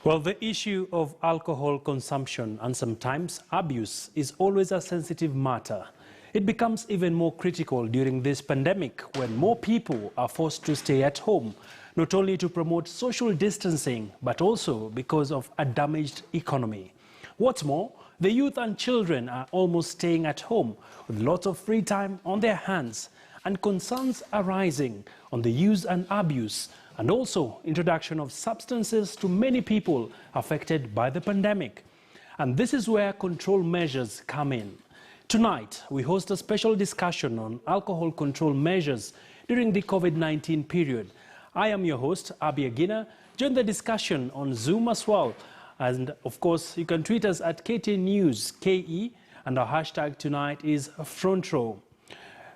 Well, the issue of alcohol consumption and sometimes abuse is always a sensitive matter. It becomes even more critical during this pandemic when more people are forced to stay at home, not only to promote social distancing, but also because of a damaged economy. What's more, the youth and children are almost staying at home with lots of free time on their hands, and concerns are rising on the use and abuse and also introduction of substances to many people affected by the pandemic. And this is where control measures come in. Tonight, we host a special discussion on alcohol control measures during the COVID-19 period. I am your host, Abi Agina. Join the discussion on Zoom as well. And of course, you can tweet us at KT News KE, and our hashtag tonight is Front Row.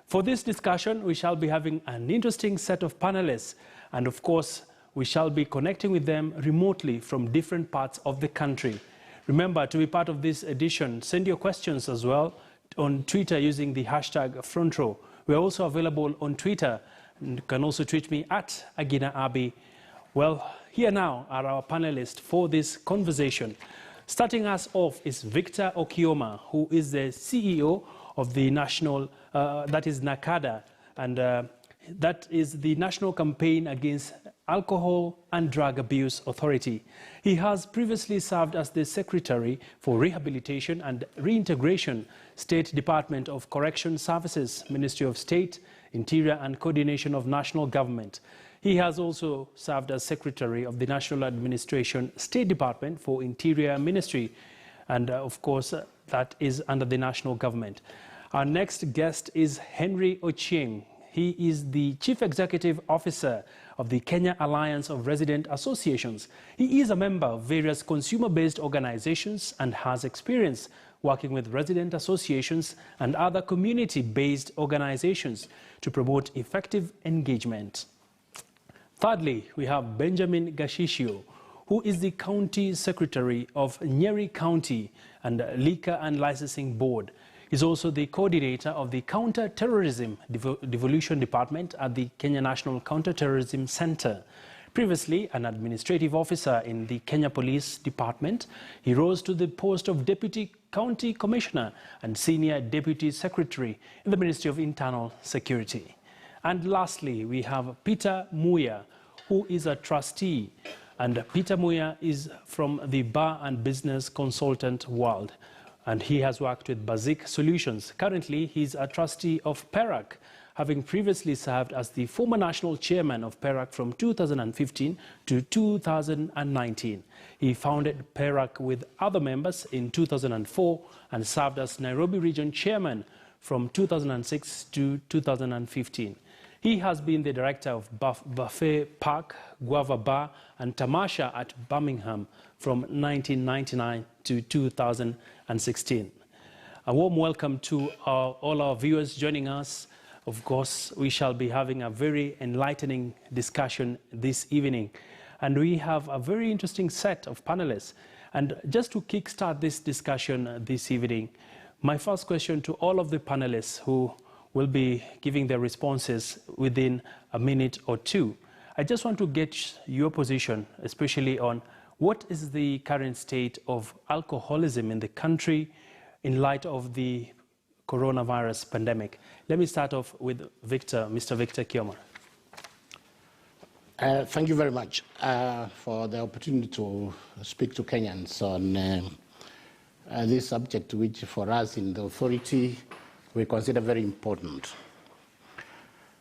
For this discussion, we shall be having an interesting set of panelists, and of course, we shall be connecting with them remotely from different parts of the country. Remember, to be part of this edition, send your questions as well on Twitter using the hashtag Front Row. We are also available on Twitter, and you can also tweet me at Agina Abi. Well, here now are our panelists for this conversation. Starting us off is Victor Okioma, who is the CEO of the national, that is NACADA, and that is the National Campaign Against Alcohol and Drug Abuse Authority. He has previously served as the Secretary for Rehabilitation and Reintegration, State Department of Correction Services, Ministry of State, Interior and Coordination of National Government. He has also served as Secretary of the National Administration, State Department for Interior Ministry, and of course, that is under the national government. Our next guest is Henry Ochieng. He is the Chief Executive Officer of the Kenya Alliance of Resident Associations. He is a member of various consumer-based organizations and has experience working with resident associations and other community-based organizations to promote effective engagement. Thirdly, we have Benjamin Gashishio, who is the County Secretary of Nyeri County and Liquor and Licensing Board. He's also the coordinator of the Counter-Terrorism Devolution Department at the Kenya National Counter-Terrorism Center. Previously an administrative officer in the Kenya Police Department, he rose to the post of Deputy County Commissioner and Senior Deputy Secretary in the Ministry of Internal Security. And lastly, we have Peter Moya, who is a trustee. And Peter Moya is from the bar and business consultant world, and he has worked with Bazik Solutions. Currently, he's a trustee of PERAC, having previously served as the former national chairman of PERAC from 2015 to 2019. He founded PERAC with other members in 2004 and served as Nairobi region chairman from 2006 to 2015. He has been the director of Buffet Park, Guava Bar, and Tamasha at Birmingham from 1999 to 2016. A warm welcome to all our viewers joining us. Of course, we shall be having a very enlightening discussion this evening. And we have a very interesting set of panelists. And just to kickstart this discussion this evening, my first question to all of the panelists who will be giving their responses within a minute or two. I just want to get your position, especially on what is the current state of alcoholism in the country in light of the coronavirus pandemic. Let me start off with Victor, Mr. Victor Kioma. Thank you very much for the opportunity to speak to Kenyans on this subject, which for us in the authority we consider very important.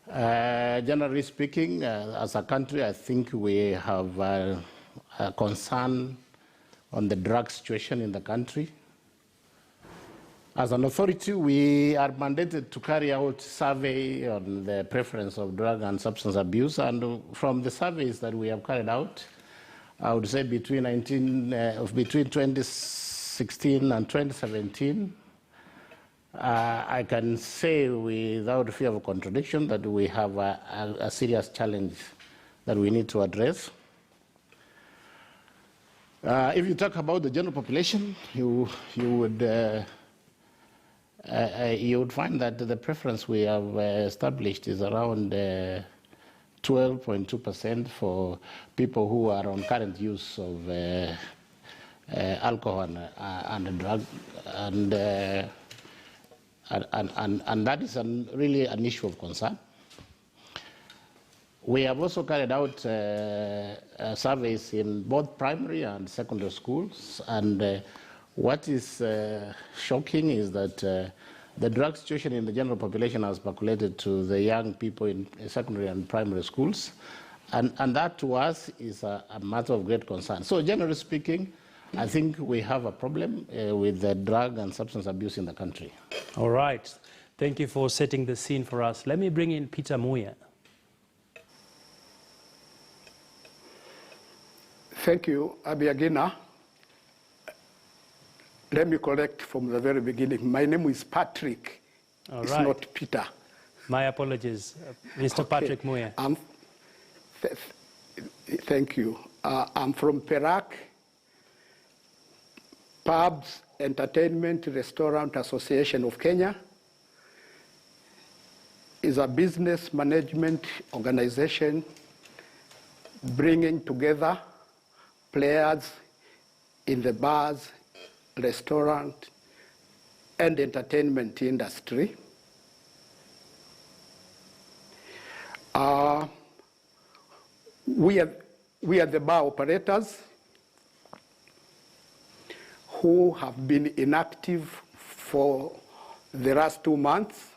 Generally speaking, as a country, I think we have a concern on the drug situation in the country. As an authority, we are mandated to carry out survey on the preference of drug and substance abuse, and from the surveys that we have carried out, I would say between 2016 and 2017, I can say without fear of contradiction that we have a serious challenge that we need to address. If you talk about the general population, you would find that the preference we have established is around 12.2% for people who are on current use of alcohol and drug, and that is really an issue of concern. We have also carried out surveys in both primary and secondary schools, and what is shocking is that the drug situation in the general population has percolated to the young people in secondary and primary schools, and that to us is a matter of great concern. So generally speaking, I think we have a problem with the drug and substance abuse in the country. All right. Thank you for setting the scene for us. Let me bring in Peter Moya. Thank you, Abiagina. Let me correct from the very beginning. My name is Patrick. All it's right. not Peter. My apologies, Mr. Okay. Patrick Moya. Thank you. I'm from Perak, Pubs, Entertainment, Restaurant Association of Kenya. Is a business management organization bringing together players in the bars, restaurant, and entertainment industry. We are the bar operators who have been inactive for the last 2 months.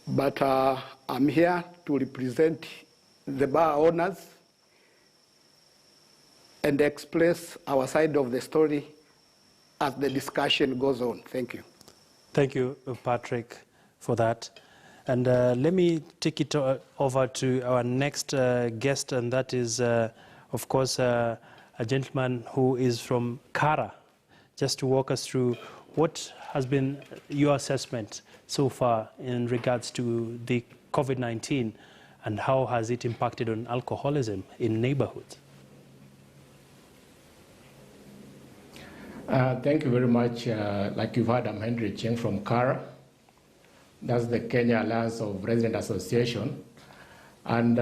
But I'm here to represent the bar owners and express our side of the story as the discussion goes on. Thank you. Thank you, Patrick, for that. And let me take it over to our next guest, and that is, of course, a gentleman who is from Kara, just to walk us through what has been your assessment so far in regards to the COVID-19 and how has it impacted on alcoholism in neighborhoods? Thank you very much. Like you've heard, I'm Henry Cheng from Kara. That's the Kenya Alliance of Resident Association. And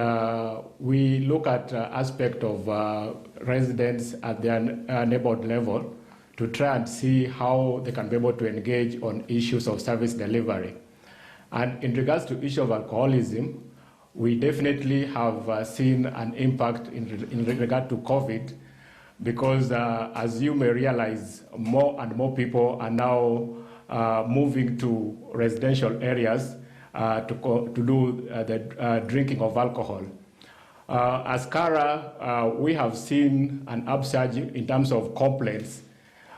we look at aspect of residents at their neighborhood level to try and see how they can be able to engage on issues of service delivery. And in regards to issue of alcoholism, we definitely have seen an impact in regard to COVID, because as you may realize, more and more people are now moving to residential areas to do the drinking of alcohol. As Kara, we have seen an upsurge in terms of complaints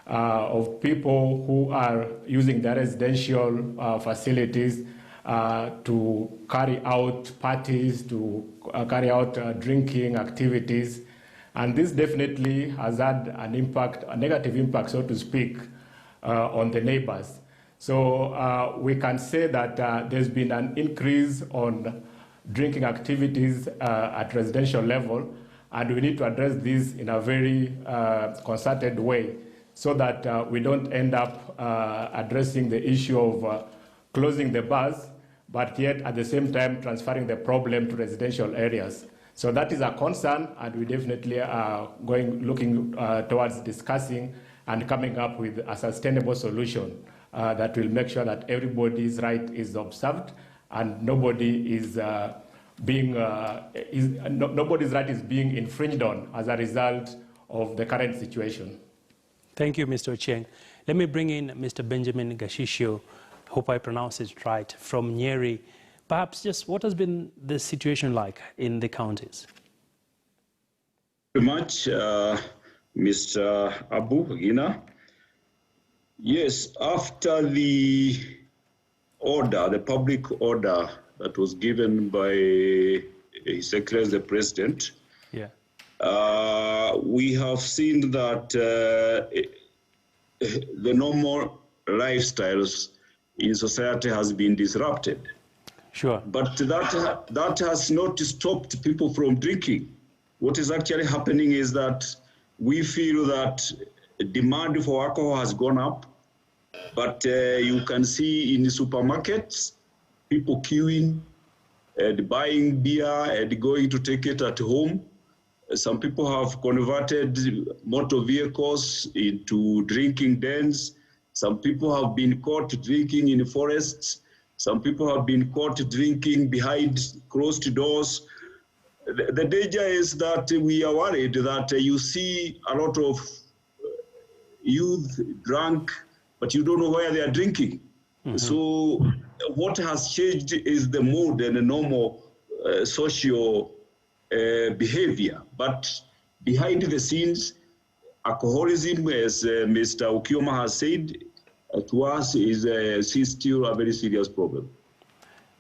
of people who are using their residential facilities to carry out parties, to carry out drinking activities. And this definitely has had an impact, a negative impact, so to speak, on the neighbors. So we can say that there's been an increase on drinking activities at residential level, and we need to address this in a very concerted way, so that we don't end up addressing the issue of closing the bars, but yet at the same time transferring the problem to residential areas. So that is a concern, and we definitely are looking towards discussing and coming up with a sustainable solution that will make sure that everybody's right is observed and nobody's right is being infringed on as a result of the current situation. Thank you, Mr. Cheng. Let me bring in Mr. Benjamin Gashishio, hope I pronounce it right, from Nyeri. Perhaps just what has been the situation like in the counties? Very much, Mr. Abu Gina. Yes, after the order, the public order that was given by His Excellency the President, yeah. We have seen that the normal lifestyles in society has been disrupted. Sure. But that has not stopped people from drinking. What is actually happening is that we feel that demand for alcohol has gone up, but you can see in the supermarkets, people queuing and buying beer and going to take it at home. Some people have converted motor vehicles into drinking dens. Some people have been caught drinking in forests. Some people have been caught drinking behind closed doors. The danger is that we are worried that you see a lot of youth drunk, but you don't know where they are drinking. So what has changed is the mood and the normal social behavior. But behind the scenes, alcoholism, as Mr. Okioma has said, to us is still a very serious problem.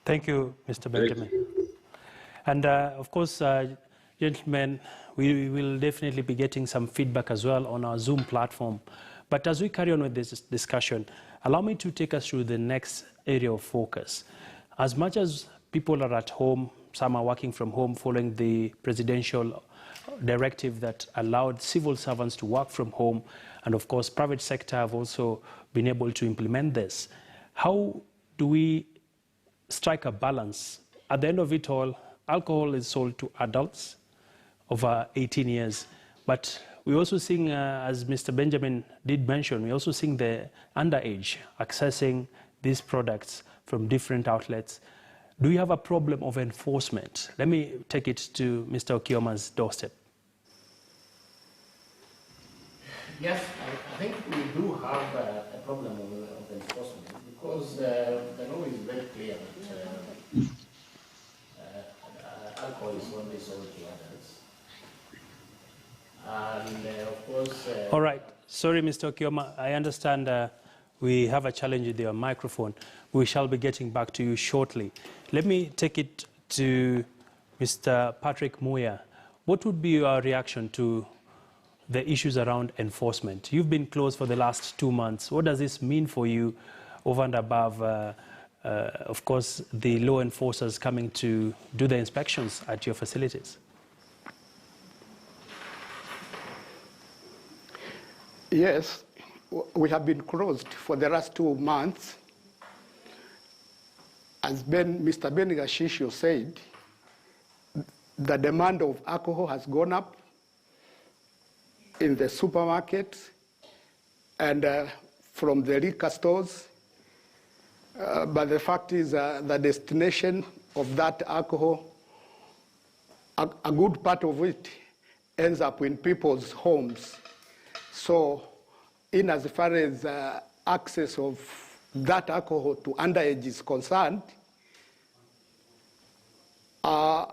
Thank you, Mr. Benjamin. And of course, gentlemen, we will definitely be getting some feedback as well on our Zoom platform. But as we carry on with this discussion, allow me to take us through the next area of focus. As much as people are at home, some are working from home following the presidential directive that allowed civil servants to work from home, and of course, private sector have also been able to implement this. How do we strike a balance? At the end of it all, alcohol is sold to adults over 18 years, but we're also seeing, as Mr. Benjamin did mention, we're also seeing the underage accessing these products from different outlets. Do you have a problem of enforcement? Let me take it to Mr. Okioma's doorstep. Yes, I think we do have a problem of enforcement because the law is very clear that alcohol is only sold to adults. And of course... All right. Sorry, Mr. Okioma. I understand we have a challenge with your microphone. We shall be getting back to you shortly. Let me take it to Mr. Patrick Moya. What would be your reaction to the issues around enforcement? You've been closed for the last 2 months. What does this mean for you over and above, of course, the law enforcers coming to do the inspections at your facilities? Yes, we have been closed for the last 2 months. As Mr. Ben Gashisho said, the demand of alcohol has gone up in the supermarkets and from the liquor stores. But the fact is the destination of that alcohol, a good part of it ends up in people's homes. So in as far as access of that alcohol to underage is concerned, I'm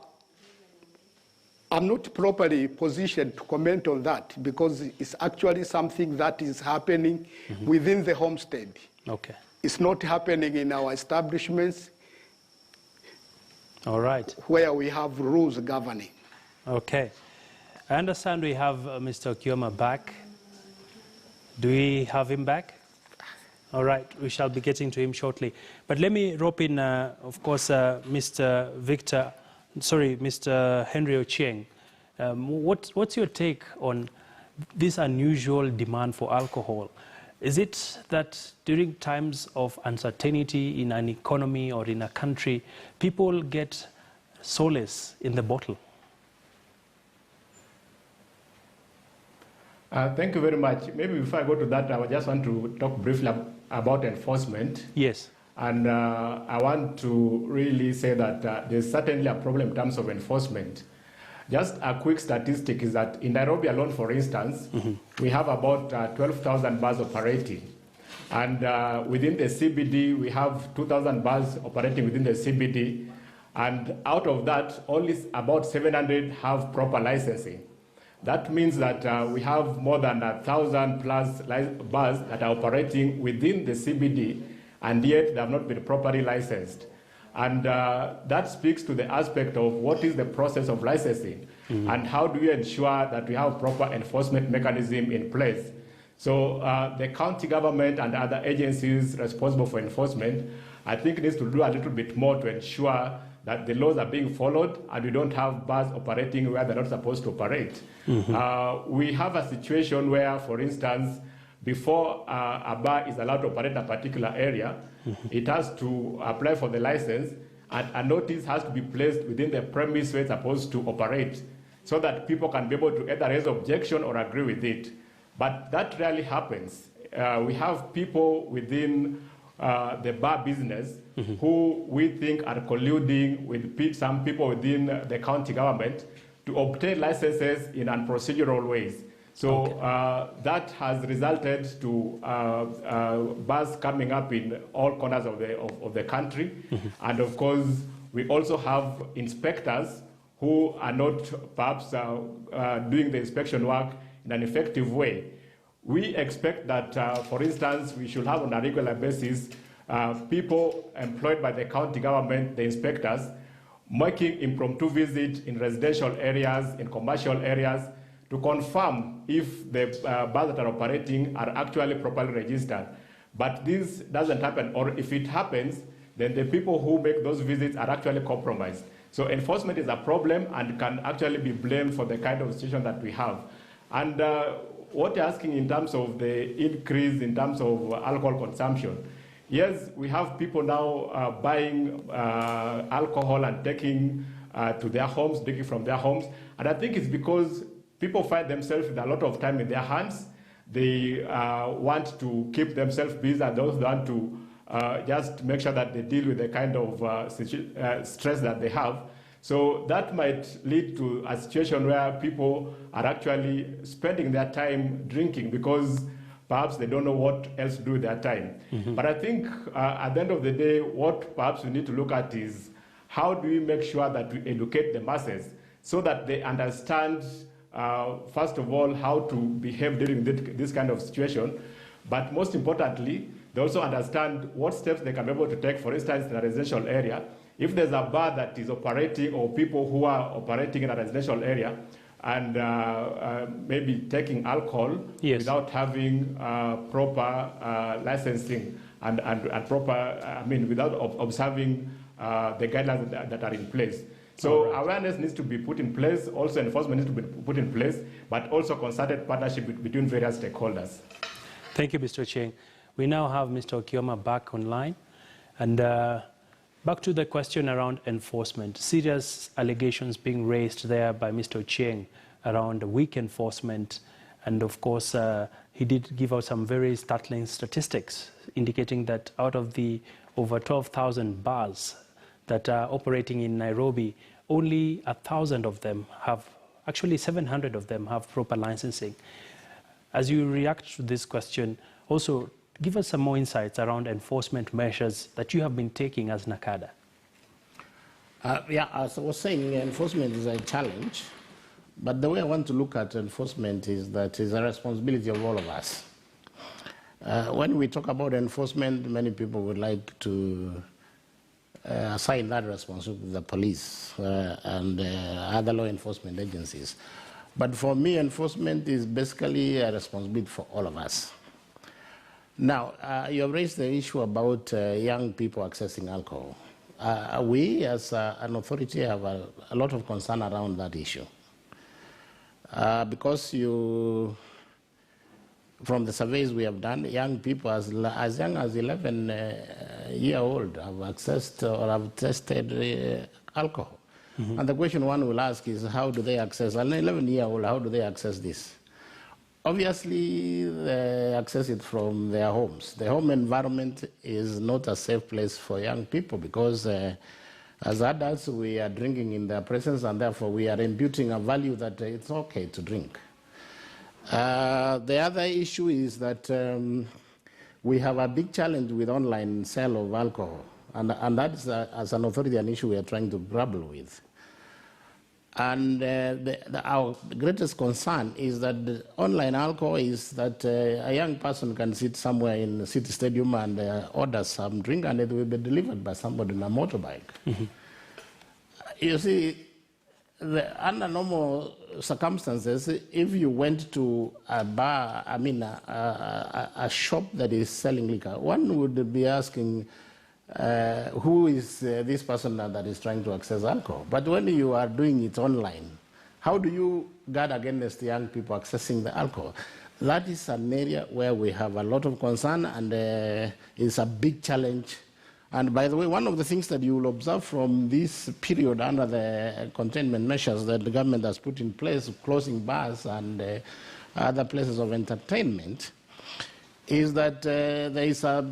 not properly positioned to comment on that because it's actually something that is happening within the homestead. Okay. It's not happening in our establishments. All right. Where we have rules governing. Okay. I understand we have Mr. Okioma back. Do we have him back? All right, we shall be getting to him shortly. But let me rope in, of course, Mr. Henry Ochieng. What's your take on this unusual demand for alcohol? Is it that during times of uncertainty in an economy or in a country, people get solace in the bottle? Thank you very much. Maybe before I go to that, I just want to talk briefly about enforcement. Yes. And I want to really say that there's certainly a problem in terms of enforcement. Just a quick statistic is that in Nairobi alone, for instance, we have about 12,000 bars operating. And within the CBD, we have 2,000 bars operating within the CBD. And out of that, only about 700 have proper licensing. That means that we have more than 1,000 plus bars that are operating within the CBD, and yet they have not been properly licensed. And that speaks to the aspect of what is the process of licensing and how do we ensure that we have proper enforcement mechanism in place. So the county government and other agencies responsible for enforcement, I think, needs to do a little bit more to ensure that the laws are being followed and we don't have bars operating where they're not supposed to operate. We have a situation where, for instance, before a bar is allowed to operate in a particular area, it has to apply for the license, and a notice has to be placed within the premise where it's supposed to operate, so that people can be able to either raise objection or agree with it. But that rarely happens. We have people within the bar business who we think are colluding with some people within the county government to obtain licenses in unprocedural ways. So that has resulted to bars coming up in all corners of the country. And of course, we also have inspectors who are not perhaps doing the inspection work in an effective way. We expect that, for instance, we should have on a regular basis people employed by the county government, the inspectors, making impromptu visits in residential areas, in commercial areas, to confirm if the bars that are operating are actually properly registered. But this doesn't happen, or if it happens, then the people who make those visits are actually compromised. So enforcement is a problem and can actually be blamed for the kind of situation that we have. And what you're asking in terms of the increase in terms of alcohol consumption, yes, we have people now buying alcohol and taking to their homes, drinking from their homes. And I think it's because people find themselves with a lot of time in their hands. They want to keep themselves busy, and those want to just make sure that they deal with the kind of stress that they have. So that might lead to a situation where people are actually spending their time drinking because perhaps they don't know what else to do with their time. But I think at the end of the day, what perhaps we need to look at is how do we make sure that we educate the masses so that they understand, first of all, how to behave during this kind of situation, but most importantly, they also understand what steps they can be able to take, for instance, in a residential area. If there's a bar that is operating or people who are operating in a residential area and maybe taking alcohol without having proper licensing and proper, without observing the guidelines that are in place. So awareness needs to be put in place, also enforcement needs to be put in place, but also concerted partnership between various stakeholders. Thank you, Mr. Cheng. We now have Mr. Okioma back online. And back to the question around enforcement. Serious allegations being raised there by Mr. Cheng around weak enforcement. And of course, he did give out some very startling statistics indicating that out of the over 12,000 bars that are operating in Nairobi, only 1,000 of them have, actually 700 of them have proper licensing. As you react to this question, also give us some more insights around enforcement measures that you have been taking as NACADA. As I was saying, enforcement is a challenge, but the way I want to look at enforcement is that it's a responsibility of all of us. When we talk about enforcement, many people would like to assign that responsibility to the police and other law enforcement agencies. But for me, enforcement is basically a responsibility for all of us. Now, you have raised the issue about young people accessing alcohol. We, as an authority, have a lot of concern around that issue. Because from the surveys we have done, young people as young as 11-year-old have accessed or have tested alcohol. And the question one will ask is, how do they access, an 11-year-old, how do they access this? Obviously, they access it from their homes. The home environment is not a safe place for young people because as adults, we are drinking in their presence, and therefore we are imputing a value that it's okay to drink. The other issue is that we have a big challenge with online sale of alcohol, and that is, as an authority, an issue we are trying to grapple with. And our greatest concern is that the online alcohol is that a young person can sit somewhere in the city stadium and order some drink, and it will be delivered by somebody in a motorbike. You see, under normal circumstances, if you went to a bar, a shop that is selling liquor, one would be asking, who is this person that is trying to access alcohol? But when you are doing it online, how do you guard against the young people accessing the alcohol? That is an area where we have a lot of concern, and it's a big challenge And by the way, one of the things that you will observe from this period under the containment measures that the government has put in place, closing bars and other places of entertainment, is that there is a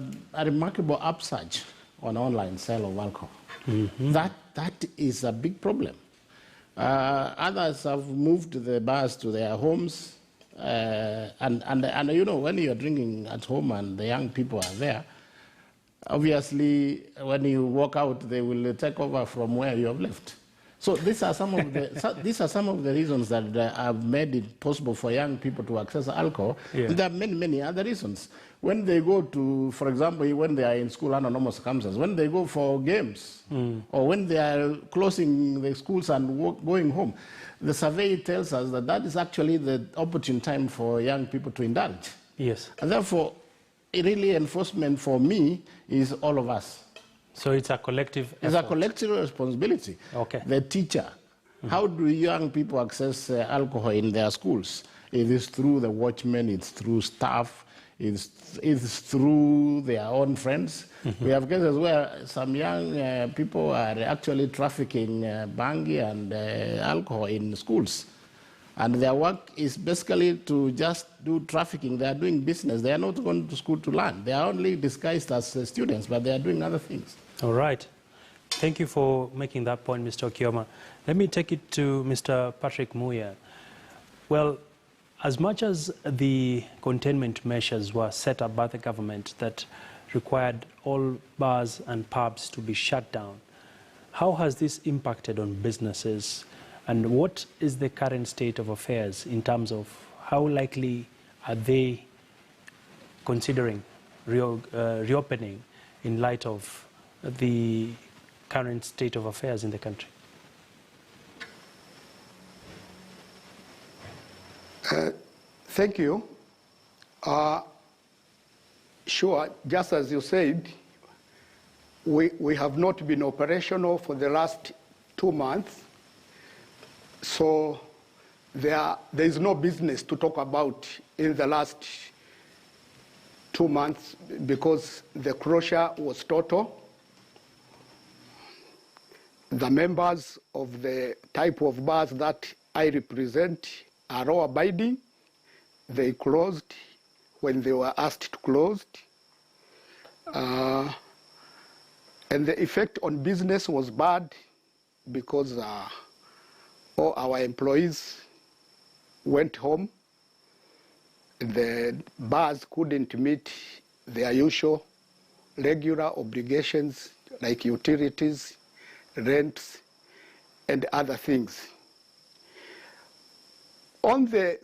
remarkable upsurge on online sale of alcohol. Mm-hmm. That is a big problem. Others have moved the bars to their homes, and you know, when you're drinking at home and the young people are there, obviously when you walk out, they will take over from where you have left. So these are some of the reasons that have made it possible for young people to access alcohol. Yeah. And there are many other reasons. When they go to, for example, when they are in school under normal circumstances, when they go for games, or when they are closing the schools and going home, the survey tells us that that is actually the opportune time for young people to indulge. Yes. And therefore, really enforcement for me is all of us. So it's a collective effort. It's a collective responsibility. Okay. The teacher. How do young people access alcohol in their schools? It is through the watchmen, it's through staff, it's through their own friends. We have cases where some young people are actually trafficking bangi and alcohol in schools. And their work is basically to just do trafficking. They are doing business. They are not going to school to learn. They are only disguised as students, but they are doing other things. All right. Thank you for making that point, Mr. Okioma. Let me take it to Mr. Patrick Moya. Well, as much as the containment measures were set up by the government that required all bars and pubs to be shut down, how has this impacted on businesses? And what is the current state of affairs in terms of how likely are they considering reopening in light of the current state of affairs in the country? Thank you. Sure, just as you said, we have not been operational for the last 2 months. So there is no business to talk about in the last 2 months because the closure was total. The members of the type of bars that I represent are law-abiding. They closed when they were asked to close. And the effect on business was bad because all our employees went home. The bars couldn't meet their usual regular obligations like utilities, rents, and other things. On the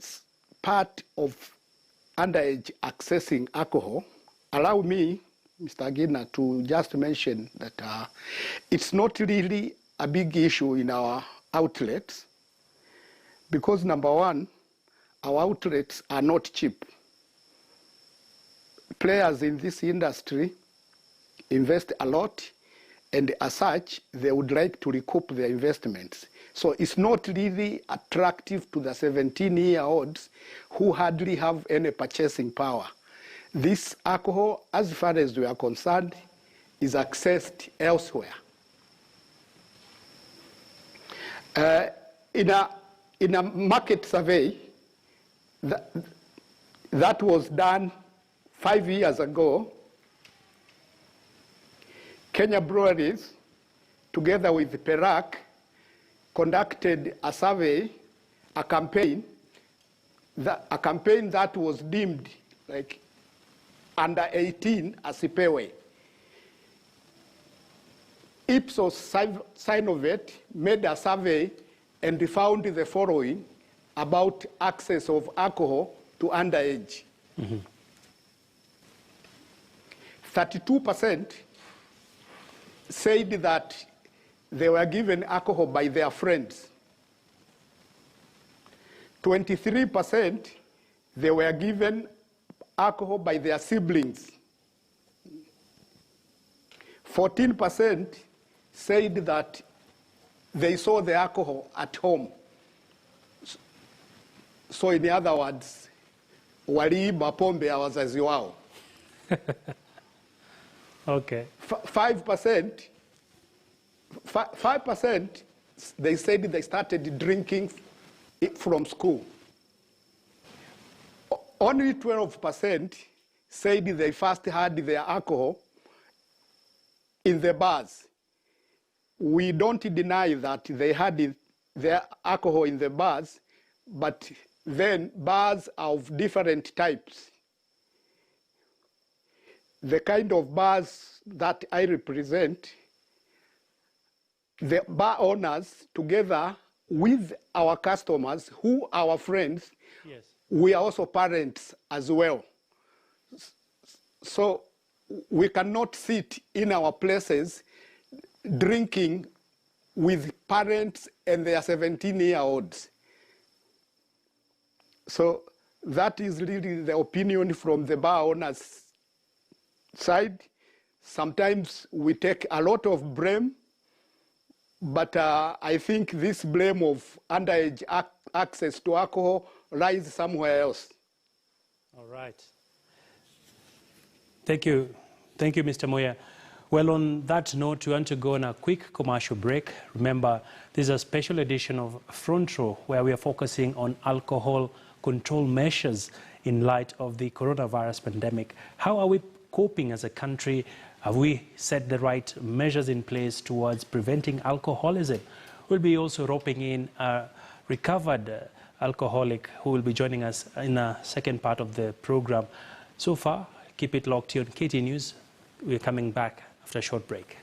part of underage accessing alcohol, allow me, Mr. Gina, to just mention that it's not really a big issue in our outlets because, number one, our outlets are not cheap. Players in this industry invest a lot, and as such, they would like to recoup their investments. So it's not really attractive to the 17-year-olds who hardly have any purchasing power. This alcohol, as far as we are concerned, is accessed elsewhere. In a market survey that was done 5 years ago, Kenya Breweries, together with Perak, conducted a survey, a campaign that was deemed like under 18 as Ipewe. Ipsos Sinovet made a survey and found the following about access of alcohol to underage. 32% said that they were given alcohol by their friends. 23% they were given alcohol by their siblings. 14% said that they saw the alcohol at home. So in other words, waliiba pombe ya wazazi wao. Okay. 5%, 5%, they said they started drinking from school. Only 12% said they first had their alcohol in the bars. We don't deny that they had their alcohol in the bars, but then bars are of different types. The kind of bars that I represent, the bar owners, together with our customers, who are our friends, Yes. we are also parents as well. So we cannot sit in our places drinking with parents and their 17-year-olds. So that is really the opinion from the bar owners' side. Sometimes we take a lot of blame, but I think this blame of underage access to alcohol lies somewhere else. All right. Thank you. Thank you, Mr. Moya. Well, on that note, we want to go on a quick commercial break. Remember, this is a special edition of Front Row, where we are focusing on alcohol control measures in light of the coronavirus pandemic. How are we coping as a country? Have we set the right measures in place towards preventing alcoholism? We'll be also roping in a recovered alcoholic who will be joining us in the second part of the program. So far, keep it locked here on KT News. We're coming back after a short break.